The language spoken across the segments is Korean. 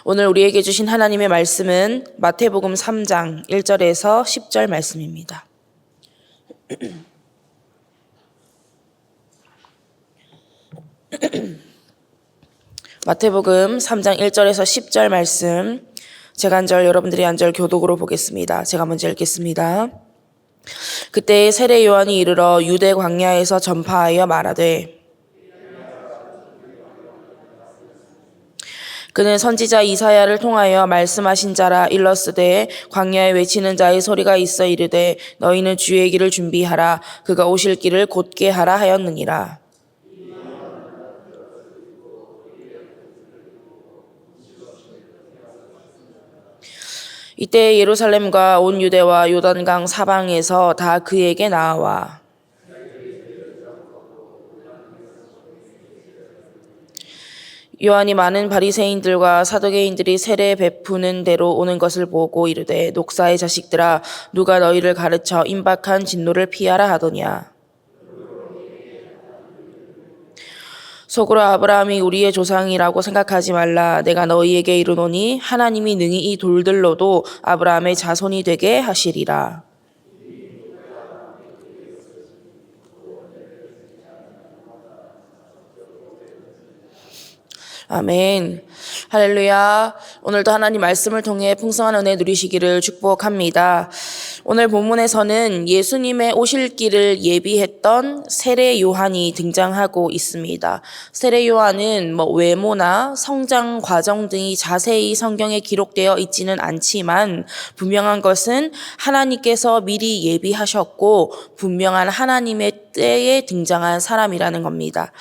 오늘 우리에게 주신 하나님의 말씀은 마태복음 3장 1절에서 10절 말씀입니다. 마태복음 3장 1절에서 10절 말씀, 제가 한 절, 여러분들이 한 절 교독으로 보겠습니다. 제가 먼저 읽겠습니다. 그때 세례 요한이 이르러 유대 광야에서 전파하여 말하되, 그는 선지자 이사야를 통하여 말씀하신 자라. 일렀으되 광야에 외치는 자의 소리가 있어 이르되 너희는 주의 길을 준비하라. 그가 오실 길을 곧게 하라 하였느니라. 이때 예루살렘과 온 유대와 요단강 사방에서 다 그에게 나와 요한이 많은 바리새인들과 사두개인들이 세례 베푸는 대로 오는 것을 보고 이르되, 녹사의 자식들아, 누가 너희를 가르쳐 임박한 진노를 피하라 하더냐. 속으로 아브라함이 우리의 조상이라고 생각하지 말라. 내가 너희에게 이르노니 하나님이 능히 이 돌들로도 아브라함의 자손이 되게 하시리라. 아멘. 할렐루야. 오늘도 하나님 말씀을 통해 풍성한 은혜 누리시기를 축복합니다. 오늘 본문에서는 예수님의 오실 길을 예비했던 세례 요한이 등장하고 있습니다. 세례 요한은 외모나 성장 과정 등이 자세히 성경에 기록되어 있지는 않지만 분명한 것은 하나님께서 미리 예비하셨고 분명한 하나님의 때에 등장한 사람이라는 겁니다.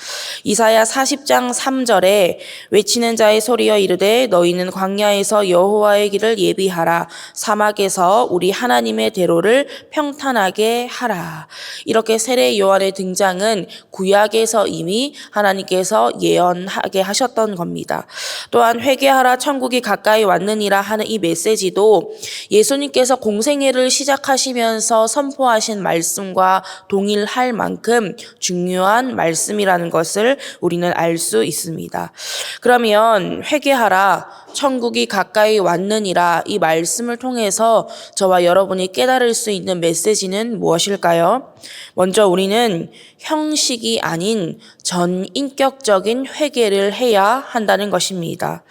이사야 40장 3절에 외치는 자의 소리여 이르되 너희는 광야에서 여호와의 길을 예비하라. 사막에서 우리 하나님의 대로를 평탄하게 하라. 이렇게 세례 요한의 등장은 구약에서 이미 하나님께서 예언하게 하셨던 겁니다. 또한 회개하라 천국이 가까이 왔느니라 하는 이 메시지도 예수님께서 공생애를 시작하시면서 선포하신 말씀과 동일할 만큼 중요한 말씀이라는 것을 우리는 알 수 있습니다. 그러면 회개하라 천국이 가까이 왔느니라 이 말씀을 통해서 저와 여러분이 깨달을 수 있는 메시지는 무엇일까요? 먼저 우리는 형식이 아닌 전인격적인 회개를 해야 한다는 것입니다.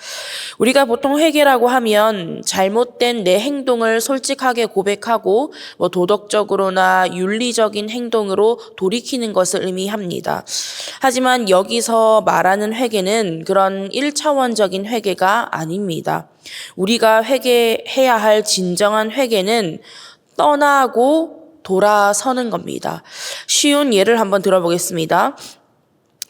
우리가 보통 회개라고 하면 잘못된 내 행동을 솔직하게 고백하고 도덕적으로나 윤리적인 행동으로 돌이키는 것을 의미합니다. 하지만 여기서 말하는 회개는 그런 1차원적인 회개가 아닙니다. 우리가 회개해야 할 진정한 회개는 떠나고 돌아서는 겁니다. 쉬운 예를 한번 들어보겠습니다.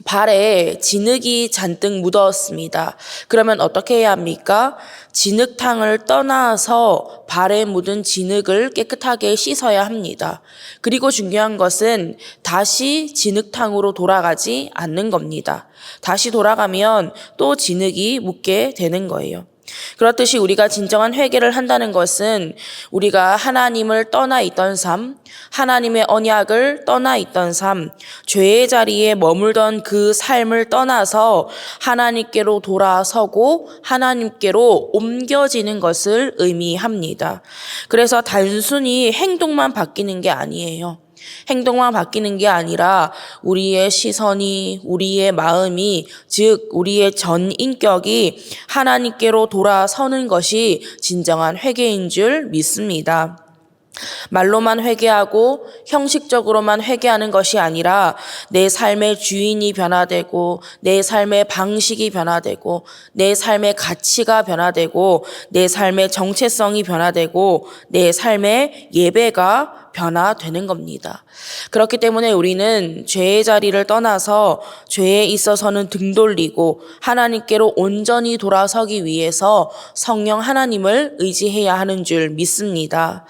발에 진흙이 잔뜩 묻었습니다. 그러면 어떻게 해야 합니까? 진흙탕을 떠나서 발에 묻은 진흙을 깨끗하게 씻어야 합니다. 그리고 중요한 것은 다시 진흙탕으로 돌아가지 않는 겁니다. 다시 돌아가면 또 진흙이 묻게 되는 거예요. 그렇듯이 우리가 진정한 회개를 한다는 것은 우리가 하나님을 떠나 있던 삶, 하나님의 언약을 떠나 있던 삶, 죄의 자리에 머물던 그 삶을 떠나서 하나님께로 돌아서고 하나님께로 옮겨지는 것을 의미합니다. 그래서 단순히 행동만 바뀌는 게 아니에요. 행동만 바뀌는 게 아니라 우리의 시선이, 우리의 마음이, 즉 우리의 전 인격이 하나님께로 돌아서는 것이 진정한 회개인 줄 믿습니다. 말로만 회개하고 형식적으로만 회개하는 것이 아니라 내 삶의 주인이 변화되고 내 삶의 방식이 변화되고 내 삶의 가치가 변화되고 내 삶의 정체성이 변화되고 내 삶의 예배가 변화되는 겁니다. 그렇기 때문에 우리는 죄의 자리를 떠나서 죄에 있어서는 등 돌리고 하나님께로 온전히 돌아서기 위해서 성령 하나님을 의지해야 하는 줄 믿습니다.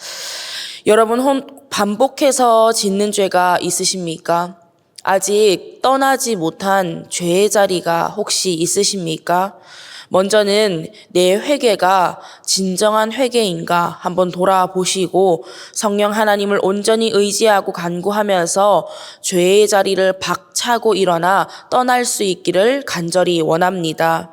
여러분 반복해서 짓는 죄가 있으십니까? 아직 떠나지 못한 죄의 자리가 혹시 있으십니까? 먼저는 내 회개가 진정한 회개인가 한번 돌아보시고 성령 하나님을 온전히 의지하고 간구하면서 죄의 자리를 박차고 일어나 떠날 수 있기를 간절히 원합니다.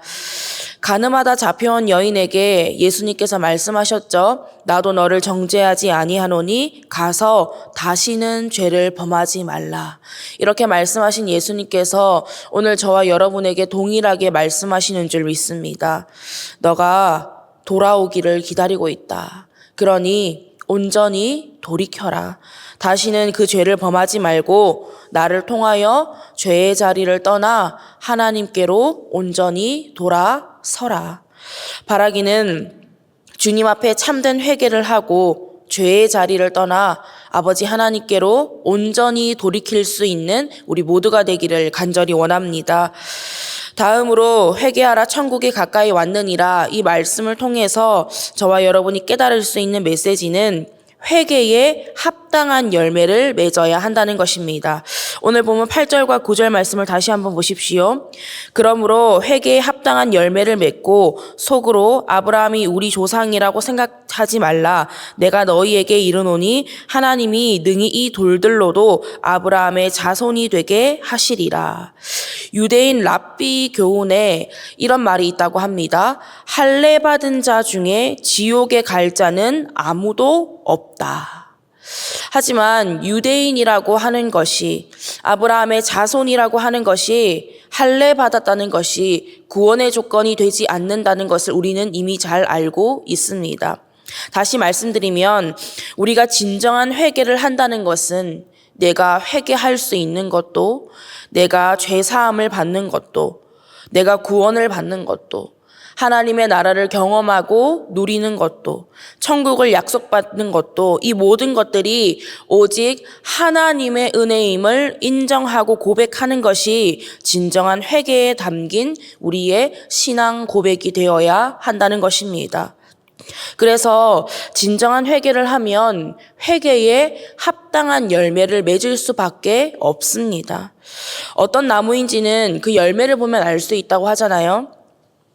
가늠하다 잡혀온 여인에게 예수님께서 말씀하셨죠. 나도 너를 정죄하지 아니하노니 가서 다시는 죄를 범하지 말라. 이렇게 말씀하신 예수님께서 오늘 저와 여러분에게 동일하게 말씀하시는 줄 믿습니다. 너가 돌아오기를 기다리고 있다. 그러니 온전히 돌이켜라. 다시는 그 죄를 범하지 말고 나를 통하여 죄의 자리를 떠나 하나님께로 온전히 돌아서라. 바라기는 주님 앞에 참된 회개를 하고 죄의 자리를 떠나 아버지 하나님께로 온전히 돌이킬 수 있는 우리 모두가 되기를 간절히 원합니다. 다음으로 회개하라 천국이 가까이 왔느니라, 이 말씀을 통해서 저와 여러분이 깨달을 수 있는 메시지는 회개에 합당한 열매를 맺어야 한다는 것입니다. 오늘 보면 8절과 9절 말씀을 다시 한번 보십시오. 그러므로 회개에 합당한 열매를 맺고 속으로 아브라함이 우리 조상이라고 생각하지 말라. 내가 너희에게 이르노니 하나님이 능히 이 돌들로도 아브라함의 자손이 되게 하시리라. 유대인 랍비 교훈에 이런 말이 있다고 합니다. 할례 받은 자 중에 지옥에 갈 자는 아무도 없다. 하지만 유대인이라고 하는 것이, 아브라함의 자손이라고 하는 것이, 할례 받았다는 것이 구원의 조건이 되지 않는다는 것을 우리는 이미 잘 알고 있습니다. 다시 말씀드리면 우리가 진정한 회개를 한다는 것은 내가 회개할 수 있는 것도, 내가 죄 사함을 받는 것도, 내가 구원을 받는 것도, 하나님의 나라를 경험하고 누리는 것도, 천국을 약속받는 것도, 이 모든 것들이 오직 하나님의 은혜임을 인정하고 고백하는 것이 진정한 회개에 담긴 우리의 신앙 고백이 되어야 한다는 것입니다. 그래서 진정한 회개를 하면 회개에 합당한 열매를 맺을 수밖에 없습니다. 어떤 나무인지는 그 열매를 보면 알 수 있다고 하잖아요.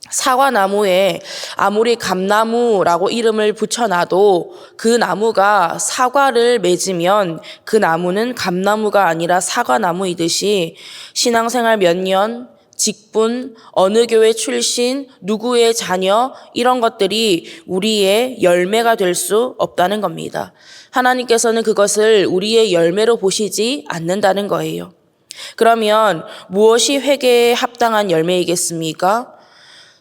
사과나무에 아무리 감나무라고 이름을 붙여놔도 그 나무가 사과를 맺으면 그 나무는 감나무가 아니라 사과나무이듯이 신앙생활 몇 년, 직분, 어느 교회 출신, 누구의 자녀, 이런 것들이 우리의 열매가 될 수 없다는 겁니다. 하나님께서는 그것을 우리의 열매로 보시지 않는다는 거예요. 그러면 무엇이 회개에 합당한 열매이겠습니까?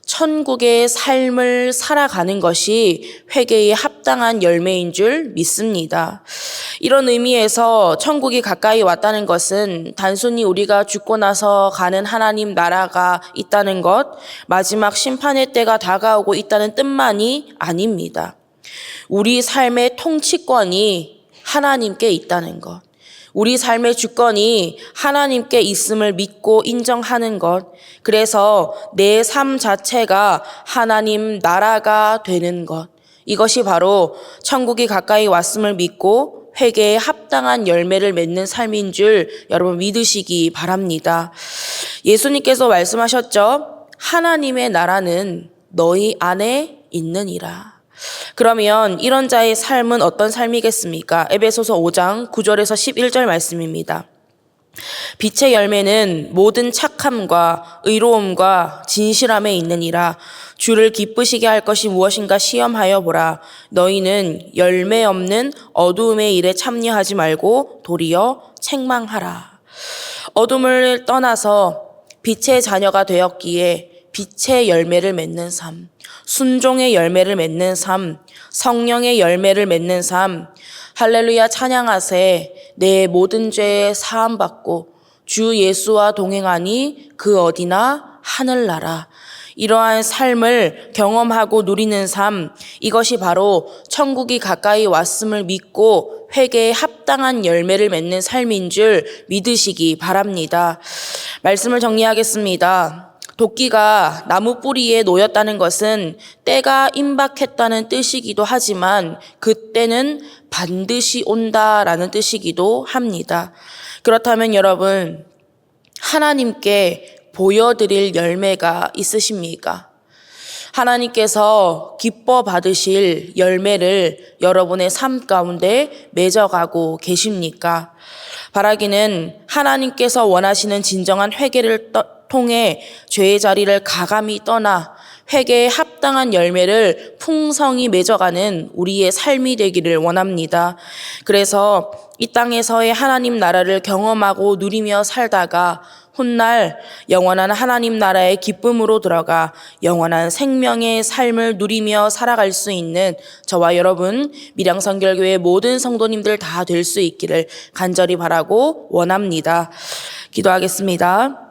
천국의 삶을 살아가는 것이 회개에 합당한 열매인 줄 믿습니다. 이런 의미에서 천국이 가까이 왔다는 것은 단순히 우리가 죽고 나서 가는 하나님 나라가 있다는 것, 마지막 심판의 때가 다가오고 있다는 뜻만이 아닙니다. 우리 삶의 통치권이 하나님께 있다는 것, 우리 삶의 주권이 하나님께 있음을 믿고 인정하는 것, 그래서 내 삶 자체가 하나님 나라가 되는 것, 이것이 바로 천국이 가까이 왔음을 믿고 회개에 합당한 열매를 맺는 삶인 줄 여러분 믿으시기 바랍니다. 예수님께서 말씀하셨죠. 하나님의 나라는 너희 안에 있느니라. 그러면 이런 자의 삶은 어떤 삶이겠습니까? 에베소서 5장 9절에서 11절 말씀입니다. 빛의 열매는 모든 착함과 의로움과 진실함에 있느니라. 주를 기쁘시게 할 것이 무엇인가 시험하여 보라. 너희는 열매 없는 어두움의 일에 참여하지 말고 도리어 책망하라. 어둠을 떠나서 빛의 자녀가 되었기에 빛의 열매를 맺는 삶, 순종의 열매를 맺는 삶, 성령의 열매를 맺는 삶, 할렐루야 찬양하세. 내 모든 죄에 사함받고 주 예수와 동행하니 그 어디나 하늘나라. 이러한 삶을 경험하고 누리는 삶, 이것이 바로 천국이 가까이 왔음을 믿고 회개에 합당한 열매를 맺는 삶인 줄 믿으시기 바랍니다. 말씀을 정리하겠습니다. 도끼가 나무 뿌리에 놓였다는 것은 때가 임박했다는 뜻이기도 하지만 그 때는 반드시 온다라는 뜻이기도 합니다. 그렇다면 여러분, 하나님께 보여드릴 열매가 있으십니까? 하나님께서 기뻐 받으실 열매를 여러분의 삶 가운데 맺어가고 계십니까? 바라기는 하나님께서 원하시는 진정한 회개를 통해 죄의 자리를 가감히 떠나 회개에 합당한 열매를 풍성히 맺어가는 우리의 삶이 되기를 원합니다. 그래서 이 땅에서의 하나님 나라를 경험하고 누리며 살다가 훗날 영원한 하나님 나라의 기쁨으로 들어가 영원한 생명의 삶을 누리며 살아갈 수 있는 저와 여러분 밀양선결교회 모든 성도님들 다 될 수 있기를 간절히 바라고 원합니다. 기도하겠습니다.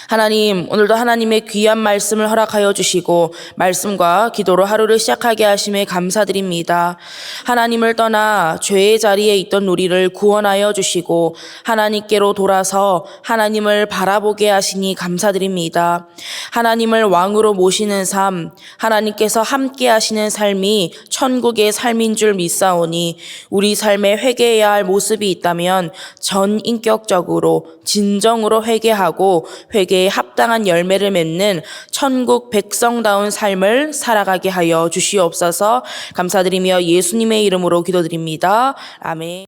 하나님, 오늘도 하나님의 귀한 말씀을 허락하여 주시고 말씀과 기도로 하루를 시작하게 하심에 감사드립니다. 하나님을 떠나 죄의 자리에 있던 우리를 구원하여 주시고 하나님께로 돌아서 하나님을 바라보게 하시니 감사드립니다. 하나님을 왕으로 모시는 삶, 하나님께서 함께 하시는 삶이 천국의 삶인 줄 믿사오니 우리 삶에 회개해야 할 모습이 있다면 전인격적으로 진정으로 회개하고 회개에 합당한 열매를 맺는 천국 백성다운 삶을 살아가게 하여 주시옵소서. 감사드리며 예수님의 이름으로 기도드립니다. 아멘.